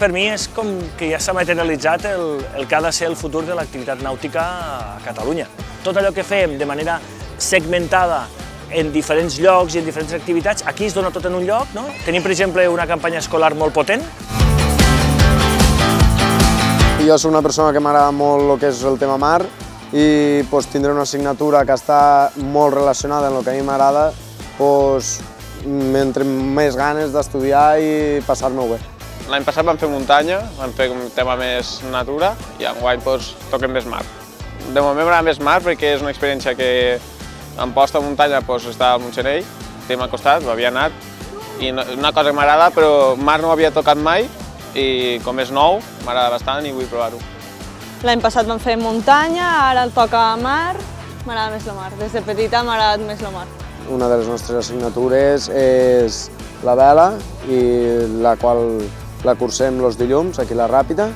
per mi és com que ja s'ha materialitzat el que ha de ser el futur de l'activitat nàutica a Catalunya. Tot allò que fem de manera segmentada en diferents llocs i en diferents activitats, aquí es dona tot en un lloc, no? Tenim, per exemple, una campanya escolar molt potent. Jo soc una persona que m'agrada molt el que és el tema mar i tindré una assignatura que està molt relacionada amb el que a mi m'agrada, m'entre més ganes d'estudiar i passar-m'ho bé. L'any passat vam fer muntanya, vam fer un tema més natura i enguany toquem més mar. De moment m'agrada més mar perquè és una experiència que en posta de muntanya estava a Montxenell, que m'ha costat, havia anat, i una cosa que m'agrada, però mar no ho havia tocat mai i com és nou, m'agrada bastant i vull provar-ho. L'any passat vam fer muntanya, ara el toca mar, m'agrada més la mar. Des de petita m'ha agradat més la mar. Una de les nostres assignatures és la vela, i la qual la cursem els dilluns, aquí a la Ràpita.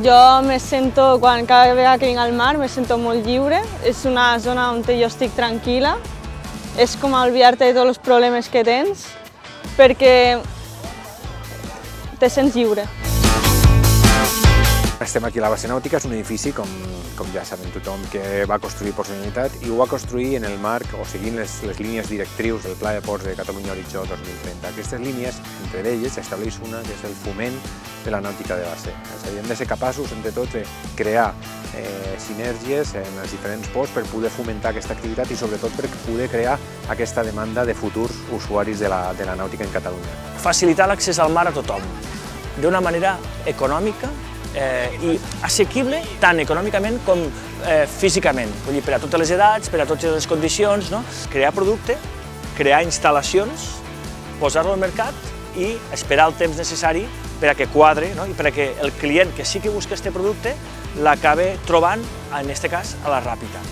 Jo me sento, cada vegada que vinc al mar, me sento molt lliure. És una zona on jo estic tranquil·la. És com olvidar-te de tots els problemes que tens, perquè te sents lliure. Estem aquí a la base nàutica, és un edifici, com ja saben tothom, que va construir Ports de la Generalitat i ho va construir en el marc o seguint les línies directrius del Pla de Ports de Catalunya Horitzó 2030. Aquestes línies, entre elles, estableix una que és el foment de la nàutica de base. És a dir, hem de ser capaços, entre tots, de crear sinergies en els diferents ports per poder fomentar aquesta activitat i sobretot per poder crear aquesta demanda de futurs usuaris de la nàutica en Catalunya. Facilitar l'accés al mar a tothom, d'una manera econòmica i assequible tant econòmicament com físicament, vull dir, per a totes les edats, per a totes les condicions, no? Crear producte, crear instal·lacions, posar-lo al mercat i esperar el temps necessari per a que quadre, no? I per a que el client que sí que busca aquest producte l'acabe trobant, en aquest cas, a la Ràpita.